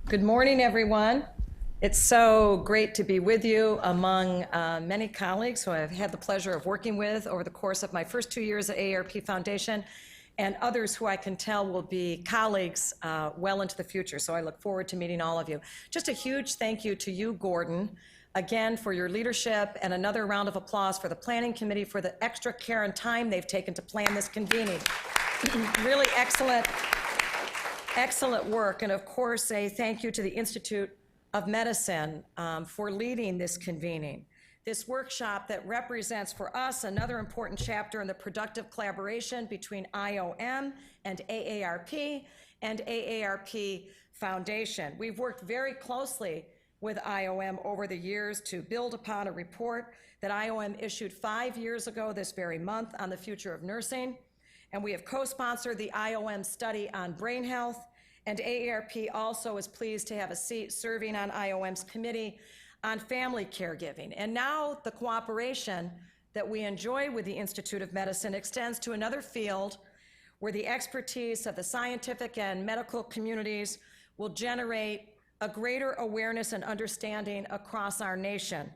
Good morning, everyone. It's so great to be with you among many colleagues who I've had the pleasure of working with over the course of my first 2 years at AARP Foundation, and others who I can tell will be colleagues well into the future. So I look forward to meeting all of you. Just a huge thank you to you, Gordon, again for your leadership, and another round of applause for the Planning Committee for the extra care and time they've taken to plan this convening. Really excellent work. And of course, a thank you to the Institute of Medicine for leading this convening. This workshop that represents for us another important chapter in the productive collaboration between IOM and AARP Foundation. We've worked very closely with IOM over the years to build upon a report that IOM issued 5 years ago this very month on the future of nursing. And we have co-sponsored the IOM study on brain health, and AARP also is pleased to have a seat serving on IOM's committee on family caregiving. And now the cooperation that we enjoy with the Institute of Medicine extends to another field where the expertise of the scientific and medical communities will generate a greater awareness and understanding across our nation.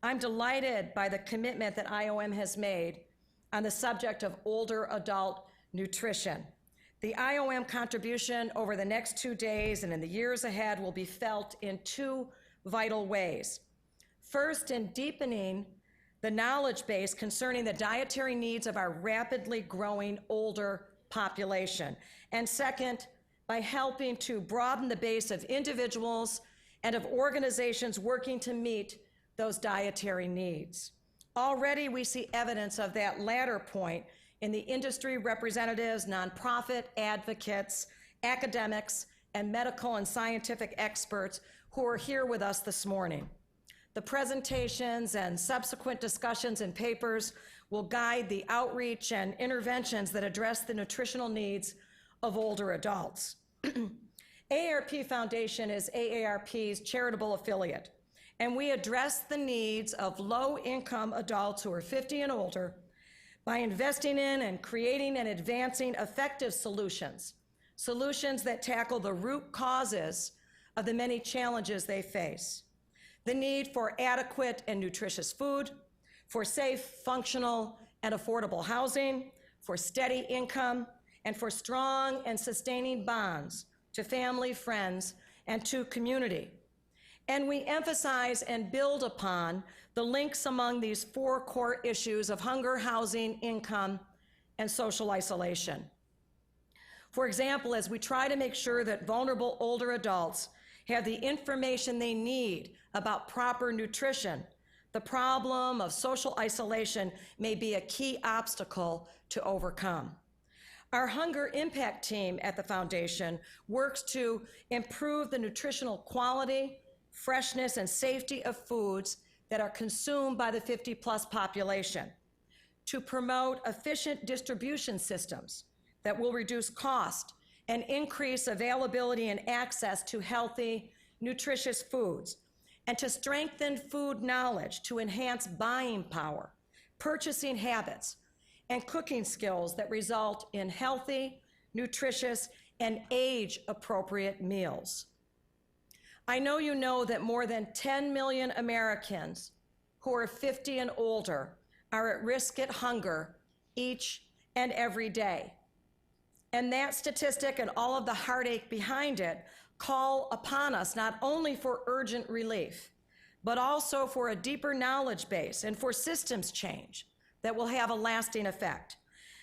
I'm delighted by the commitment that IOM has made on the subject of older adult nutrition. The IOM contribution over the next 2 days and in the years ahead will be felt in two vital ways. First, in deepening the knowledge base concerning the dietary needs of our rapidly growing older population. And second, by helping to broaden the base of individuals and of organizations working to meet those dietary needs. Already we see evidence of that latter point in the industry representatives, nonprofit advocates, academics, and medical and scientific experts who are here with us this morning. The presentations and subsequent discussions and papers will guide the outreach and interventions that address the nutritional needs of older adults. AARP Foundation is AARP's charitable affiliate, and we address the needs of low-income adults who are 50 and older by investing in and creating and advancing effective solutions that tackle the root causes of the many challenges they face. The need for adequate and nutritious food, for safe, functional, and affordable housing, for steady income, and for strong and sustaining bonds to family, friends, and to community. And we emphasize and build upon the links among these four core issues of hunger, housing, income, and social isolation. For example, as we try to make sure that vulnerable older adults have the information they need about proper nutrition, the problem of social isolation may be a key obstacle to overcome. Our Hunger Impact Team at the Foundation works to improve the nutritional quality, freshness, and safety of foods that are consumed by the 50-plus population, to promote efficient distribution systems that will reduce cost and increase availability and access to healthy, nutritious foods, and to strengthen food knowledge to enhance buying power, purchasing habits, and cooking skills that result in healthy, nutritious, and age-appropriate meals. I know you know that more than 10 million Americans who are 50 and older are at risk at hunger each and every day. And that statistic and all of the heartache behind it call upon us not only for urgent relief, but also for a deeper knowledge base and for systems change that will have a lasting effect.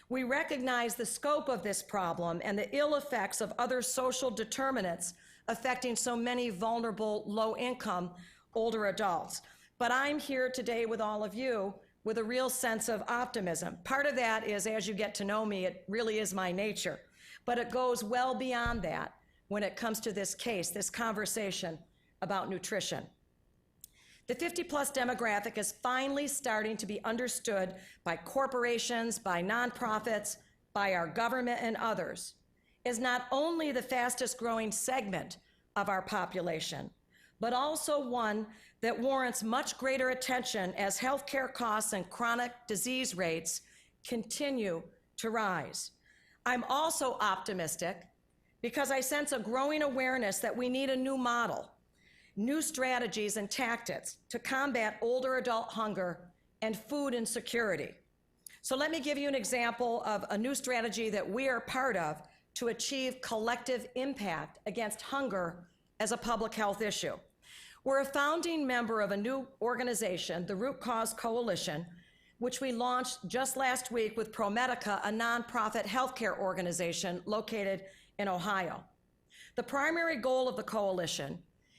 We recognize the scope of this problem and the ill effects of other social determinants affecting so many vulnerable, low-income, older adults. But I'm here today with all of you with a real sense of optimism. Part of that is, as you get to know me, it really is my nature. But it goes well beyond that when it comes to this case, this conversation about nutrition. The 50-plus demographic is finally starting to be understood by corporations, by nonprofits, by our government and others, is not only the fastest growing segment of our population, but also one that warrants much greater attention as healthcare costs and chronic disease rates continue to rise. I'm also optimistic because I sense a growing awareness that we need a new model, new strategies and tactics to combat older adult hunger and food insecurity. So let me give you an example of a new strategy that we are part of to achieve collective impact against hunger as a public health issue. We're a founding member of a new organization, the Root Cause Coalition, which we launched just last week with ProMedica, a nonprofit healthcare organization located in Ohio. The primary goal of the coalition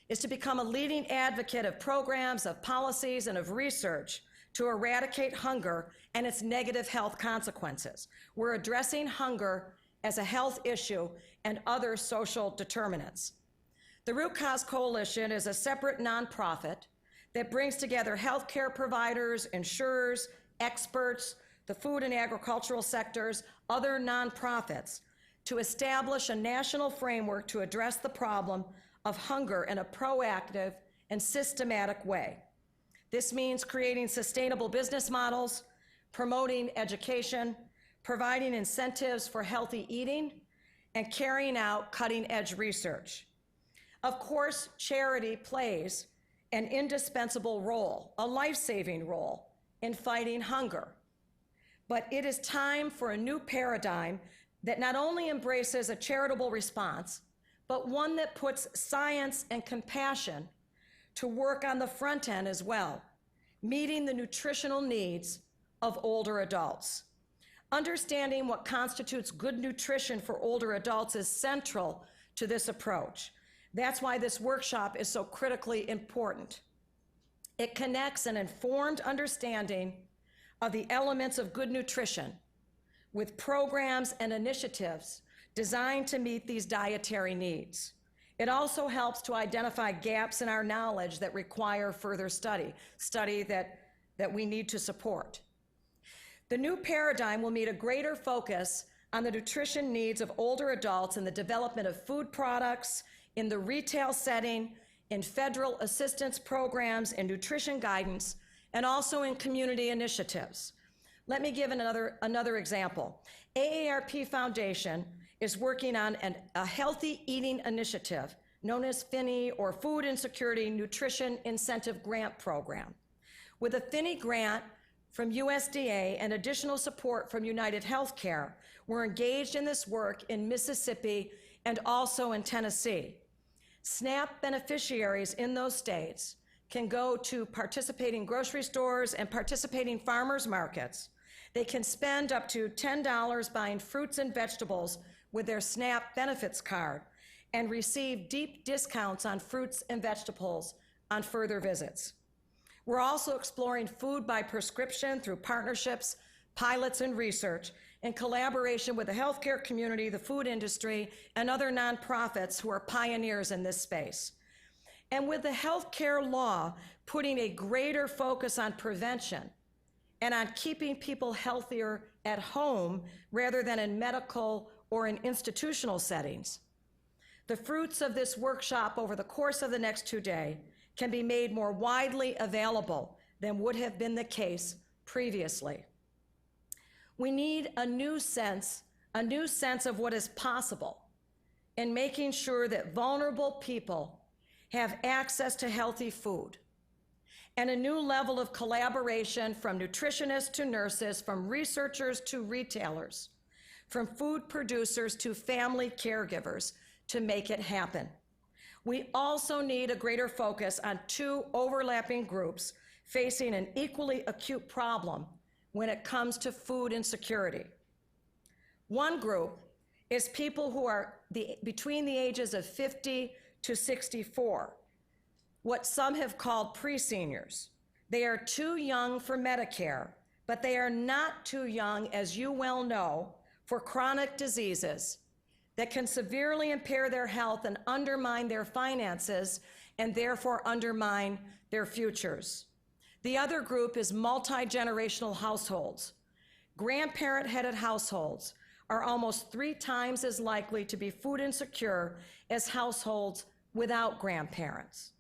is to become a leading advocate of programs, of policies, and of research to eradicate hunger and its negative health consequences. We're addressing hunger as a health issue and other social determinants. The Root Cause Coalition is a separate nonprofit that brings together healthcare providers, insurers, experts, the food and agricultural sectors, other nonprofits, to establish a national framework to address the problem of hunger in a proactive and systematic way. This means creating sustainable business models, promoting education, providing incentives for healthy eating, and carrying out cutting-edge research. Of course, charity plays an indispensable role, a life-saving role, in fighting hunger. But it is time for a new paradigm that not only embraces a charitable response, but one that puts science and compassion to work on the front end as well, meeting the nutritional needs of older adults. Understanding what constitutes good nutrition for older adults is central to this approach. That's why this workshop is so critically important. It connects an informed understanding of the elements of good nutrition with programs and initiatives designed to meet these dietary needs. It also helps to identify gaps in our knowledge that require further study that we need to support. The new paradigm will meet a greater focus on the nutrition needs of older adults in the development of food products, in the retail setting, in federal assistance programs, in nutrition guidance, and also in community initiatives. Let me give another example. AARP Foundation is working on a healthy eating initiative known as FINI, or Food Insecurity Nutrition Incentive Grant Program. With a FINI grant from USDA and additional support from United Healthcare, we're engaged in this work in Mississippi and also in Tennessee. SNAP beneficiaries in those states can go to participating grocery stores and participating farmers markets. They can spend up to $10 buying fruits and vegetables with their SNAP benefits card and receive deep discounts on fruits and vegetables on further visits. We're also exploring food by prescription through partnerships, pilots, and research in collaboration with the healthcare community, the food industry, and other nonprofits who are pioneers in this space. And with the healthcare law putting a greater focus on prevention and on keeping people healthier at home rather than in medical or in institutional settings, the fruits of this workshop over the course of the next 2 days can be made more widely available than would have been the case previously. We need a new sense of what is possible in making sure that vulnerable people have access to healthy food, and a new level of collaboration from nutritionists to nurses, from researchers to retailers, from food producers to family caregivers to make it happen. We also need a greater focus on two overlapping groups facing an equally acute problem when it comes to food insecurity. One group is people who are between the ages of 50 to 64, what some have called pre-seniors. They are too young for Medicare, but they are not too young, as you well know, for chronic diseases that can severely impair their health and undermine their finances and therefore undermine their futures. The other group is multi-generational households. Grandparent-headed households are almost 3 times as likely to be food insecure as households without grandparents.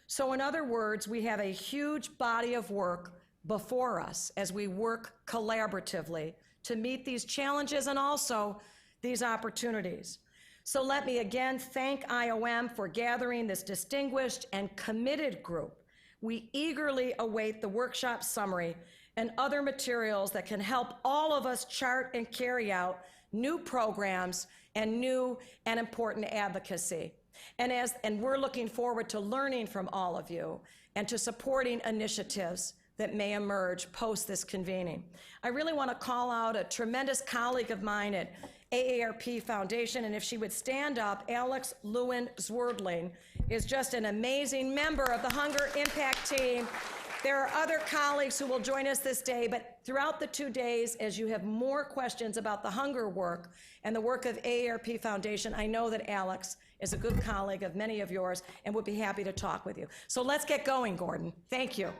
So in other words, we have a huge body of work before us as we work collaboratively to meet these challenges and also these opportunities. So let me again thank IOM for gathering this distinguished and committed group. We eagerly await the workshop summary and other materials that can help all of us chart and carry out new programs and new and important advocacy. And we're looking forward to learning from all of you and to supporting initiatives that may emerge post this convening. I really want to call out a tremendous colleague of mine at AARP Foundation, and if she would stand up, Alex Lewin Zwerdling is just an amazing member of the Hunger Impact Team. There are other colleagues who will join us this day, but throughout the 2 days, as you have more questions about the hunger work and the work of AARP Foundation, I know that Alex is a good colleague of many of yours and would be happy to talk with you. So let's get going, Gordon. Thank you.